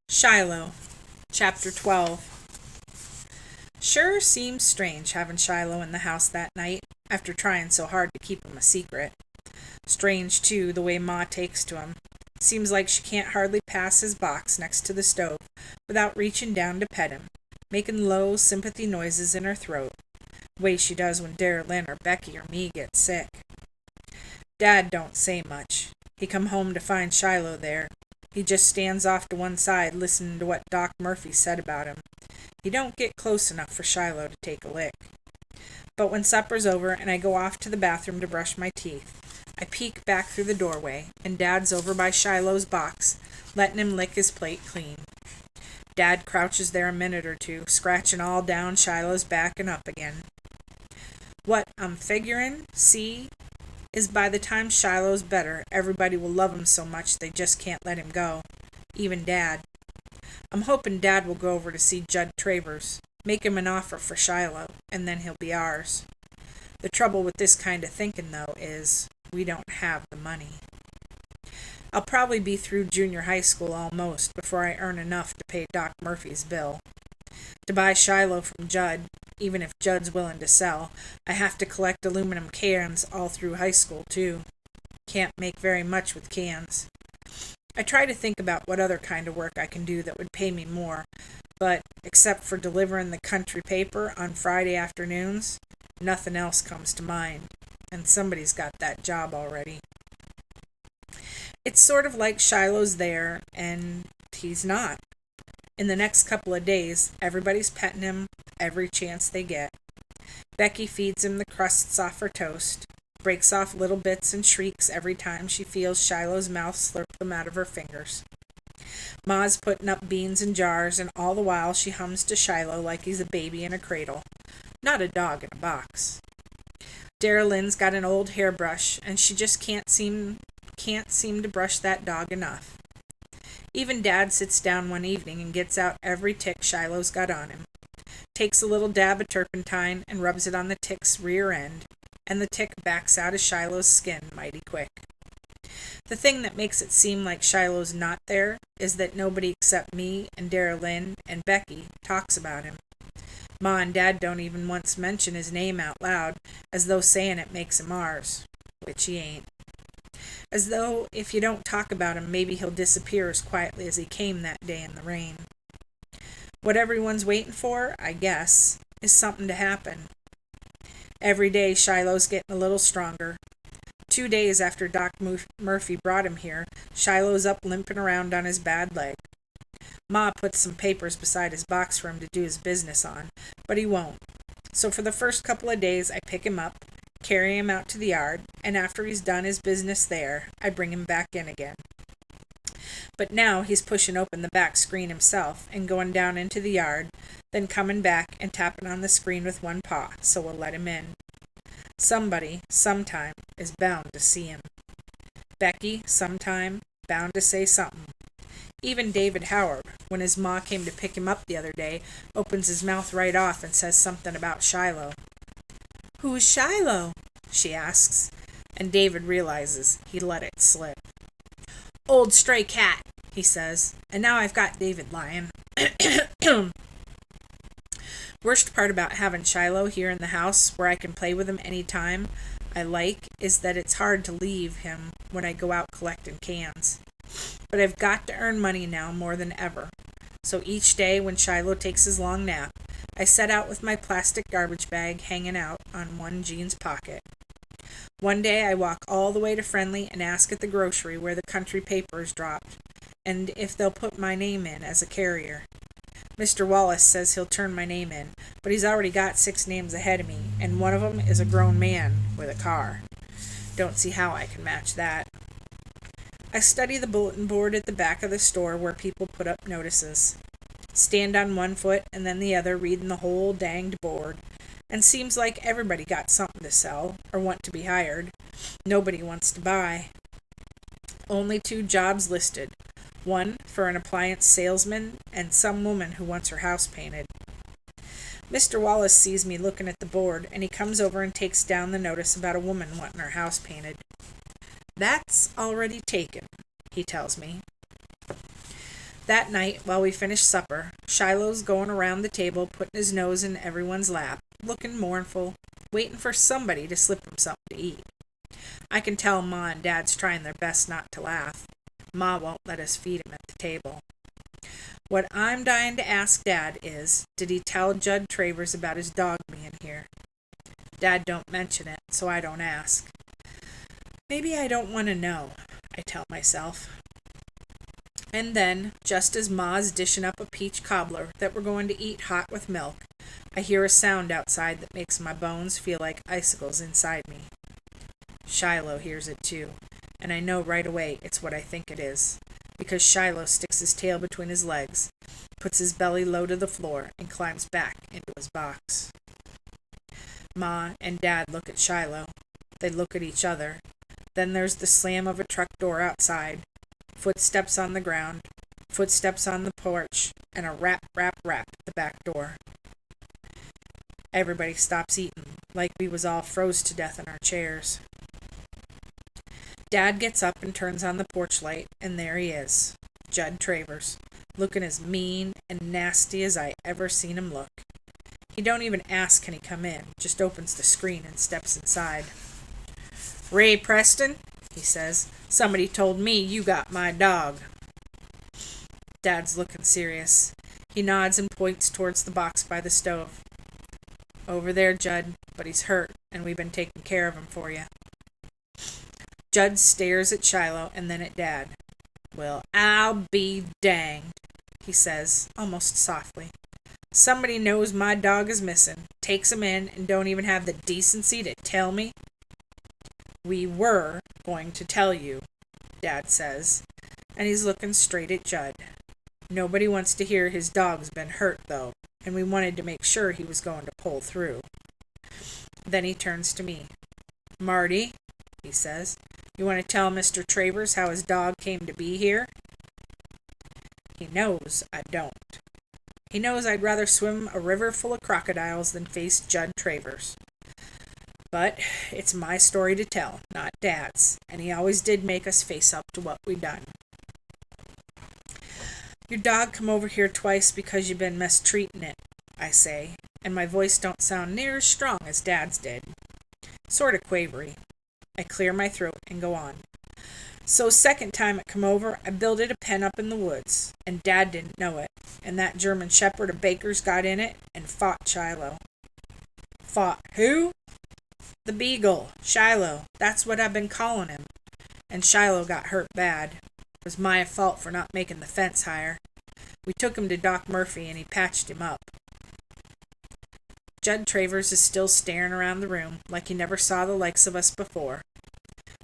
Shiloh Chapter 12. Sure seems strange having Shiloh in the house that night, after trying so hard to keep him a secret. Strange, too, the way Ma takes to him. Seems like she can't hardly pass his box next to the stove without reaching down to pet him, making low, sympathy noises in her throat, the way she does when Lynn or Becky or me get sick. Dad don't say much. He come home to find Shiloh there. He just stands off to one side listening to what Doc Murphy said about him. He don't get close enough for Shiloh to take a lick. But when supper's over and I go off to the bathroom to brush my teeth, I peek back through the doorway, and Dad's over by Shiloh's box, letting him lick his plate clean. Dad crouches there a minute or two, scratching all down Shiloh's back and up again. What I'm figuring, see, is by the time Shiloh's better, everybody will love him so much they just can't let him go. Even Dad. I'm hoping Dad will go over to see Judd Travers, make him an offer for Shiloh, and then he'll be ours. The trouble with this kind of thinking, though, is we don't have the money. I'll probably be through junior high school almost before I earn enough to pay Doc Murphy's bill. To buy Shiloh from Judd, even if Judd's willing to sell, I have to collect aluminum cans all through high school, too. Can't make very much with cans. I try to think about what other kind of work I can do that would pay me more, but except for delivering the country paper on Friday afternoons, nothing else comes to mind, and somebody's got that job already. It's sort of like Shiloh's there, and he's not. In the next couple of days, everybody's petting him every chance they get. Becky feeds him the crusts off her toast, breaks off little bits and shrieks every time she feels Shiloh's mouth slurp them out of her fingers. Ma's putting up beans in jars, and all the while she hums to Shiloh like he's a baby in a cradle, not a dog in a box. Lynn's got an old hairbrush, and she just can't seem to brush that dog enough. Even Dad sits down one evening and gets out every tick Shiloh's got on him, takes a little dab of turpentine and rubs it on the tick's rear end, and the tick backs out of Shiloh's skin mighty quick. The thing that makes it seem like Shiloh's not there is that nobody except me and Lynn and Becky talks about him. Ma and Dad don't even once mention his name out loud, as though saying it makes him ours, which he ain't. As though if you don't talk about him, maybe he'll disappear as quietly as he came that day in the rain. What everyone's waiting for, I guess, is something to happen. Every day Shiloh's getting a little stronger. 2 days after Doc Murphy brought him here, Shiloh's up limping around on his bad leg. Ma puts some papers beside his box for him to do his business on, but he won't. So for the first couple of days I pick him up, carry him out to the yard, and after he's done his business there, I bring him back in again. But now he's pushing open the back screen himself and going down into the yard, then coming back and tapping on the screen with one paw, so we'll let him in. Somebody, sometime, is bound to see him. Becky, sometime, bound to say something. Even David Howard, when his ma came to pick him up the other day, opens his mouth right off and says something about Shiloh. "Who's Shiloh?" she asks, and David realizes he let it slip. "Old stray cat," he says, and now I've got David lying. Worst part about having Shiloh here in the house, where I can play with him any time I like, is that it's hard to leave him when I go out collecting cans. But I've got to earn money now more than ever. So each day when Shiloh takes his long nap, I set out with my plastic garbage bag hanging out on one jeans pocket. One day I walk all the way to Friendly and ask at the grocery where the country paper is dropped, and if they'll put my name in as a carrier. Mr. Wallace says he'll turn my name in, but he's already got 6 names ahead of me, and one of them is a grown man with a car. Don't see how I can match that. I study the bulletin board at the back of the store where people put up notices. Stand on one foot and then the other reading the whole danged board, and seems like everybody got something to sell or want to be hired. Nobody wants to buy. Only 2 jobs listed, one for an appliance salesman and some woman who wants her house painted. Mr. Wallace sees me looking at the board, and he comes over and takes down the notice about a woman wanting her house painted. "That's already taken," he tells me. That night, while we finish supper, Shiloh's going around the table, putting his nose in everyone's lap, looking mournful, waiting for somebody to slip him something to eat. I can tell Ma and Dad's trying their best not to laugh. Ma won't let us feed him at the table. What I'm dying to ask Dad is, did he tell Judd Travers about his dog being here? Dad don't mention it, so I don't ask. Maybe I don't want to know, I tell myself. And then, just as Ma's dishing up a peach cobbler that we're going to eat hot with milk, I hear a sound outside that makes my bones feel like icicles inside me. Shiloh hears it too, and I know right away it's what I think it is, because Shiloh sticks his tail between his legs, puts his belly low to the floor, and climbs back into his box. Ma and Dad look at Shiloh. They look at each other. Then there's the slam of a truck door outside, footsteps on the ground, footsteps on the porch, and a rap, rap, rap at the back door. Everybody stops eating, like we was all froze to death in our chairs. Dad gets up and turns on the porch light, and there he is, Judd Travers, looking as mean and nasty as I ever seen him look. He don't even ask can he come in, just opens the screen and steps inside. "Ray Preston," he says, "somebody told me you got my dog." Dad's looking serious. He nods and points towards the box by the stove. "Over there, Judd, but he's hurt, and we've been taking care of him for you." Judd stares at Shiloh and then at Dad. "Well, I'll be danged," he says, almost softly. "Somebody knows my dog is missing, takes him in, and don't even have the decency to tell me." "We were going to tell you," Dad says, and he's looking straight at Judd. "Nobody wants to hear his dog's been hurt, though, and we wanted to make sure he was going to pull through." Then he turns to me. "Marty," he says, "you want to tell Mr. Travers how his dog came to be here?" He knows I don't. He knows I'd rather swim a river full of crocodiles than face Judd Travers. But it's my story to tell, not Dad's, and he always did make us face up to what we done. "Your dog come over here twice because you've been mistreating it," I say, and my voice don't sound near as strong as Dad's did. Sort of quavery. I clear my throat and go on. "So second time it come over, I builded a pen up in the woods, and Dad didn't know it, and that German shepherd of Baker's got in it and fought Shiloh." "Fought who?" "The beagle, Shiloh. That's what I've been calling him. And Shiloh got hurt bad. It was my fault for not making the fence higher. We took him to Doc Murphy, and he patched him up." Judd Travers is still staring around the room like he never saw the likes of us before.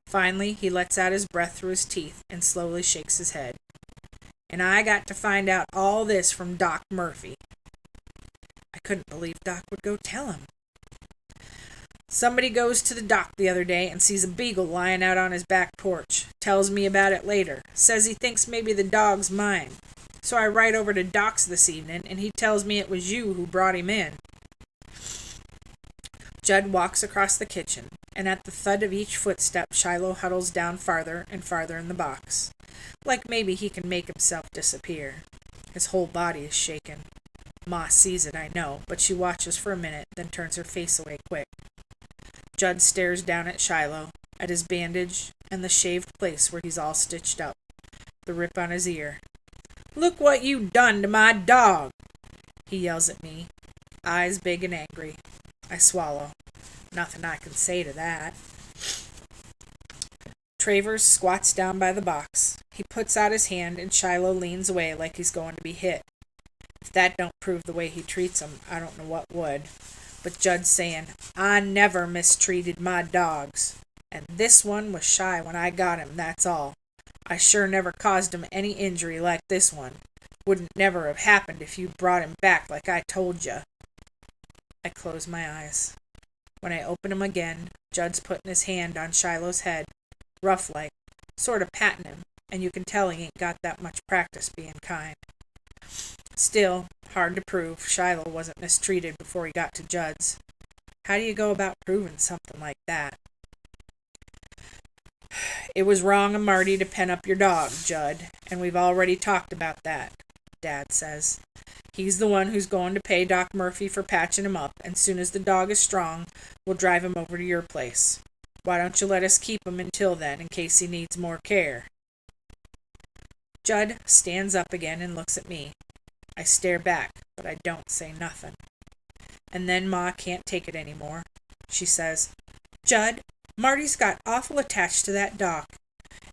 Finally, he lets out his breath through his teeth and slowly shakes his head. "And I got to find out all this from Doc Murphy." I couldn't believe Doc would go tell him. "Somebody goes to the dock the other day and sees a beagle lying out on his back porch. Tells me about it later. Says he thinks maybe the dog's mine. So I write over to Doc's this evening, and he tells me it was you who brought him in." Judd walks across the kitchen, and at the thud of each footstep Shiloh huddles down farther and farther in the box, like maybe he can make himself disappear. His whole body is shaken. Ma sees it, I know, but she watches for a minute, then turns her face away quick. Judd stares down at Shiloh, at his bandage, and the shaved place where he's all stitched up, the rip on his ear. "Look what you done to my dog!" he yells at me, eyes big and angry. I swallow. Nothing I can say to that. Travers squats down by the box. He puts out his hand, and Shiloh leans away like he's going to be hit. If that don't prove the way he treats him, I don't know what would. But Judd's saying, "I never mistreated my dogs. And this one was shy when I got him, that's all. I sure never caused him any injury like this one. Wouldn't never have happened if you brought him back like I told you." I close my eyes. When I open them again, Judd's putting his hand on Shiloh's head, rough-like, sort of patting him, and you can tell he ain't got that much practice being kind. Still, hard to prove Shiloh wasn't mistreated before he got to Judd's. How do you go about proving something like that? It was wrong of Marty to pen up your dog, Judd, and we've already talked about that, Dad says. He's the one who's going to pay Doc Murphy for patching him up, and soon as the dog is strong, we'll drive him over to your place. Why don't you let us keep him until then, in case he needs more care? Judd stands up again and looks at me. I stare back, but I don't say nothing. And then Ma can't take it any more. She says, Judd, Marty's got awful attached to that dog,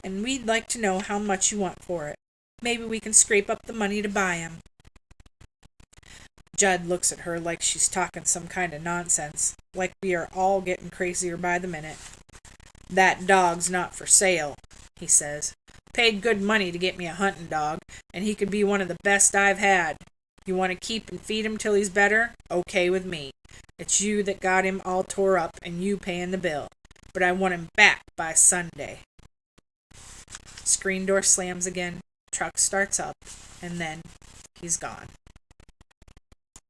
and we'd like to know how much you want for it. Maybe we can scrape up the money to buy him. Judd looks at her like she's talking some kind of nonsense, like we are all getting crazier by the minute. That dog's not for sale, he says. Paid good money to get me a hunting dog, and he could be one of the best I've had. You want to keep and feed him till he's better? Okay with me. It's you that got him all tore up, and you paying the bill. But I want him back by Sunday. Screen door slams again, truck starts up, and then he's gone.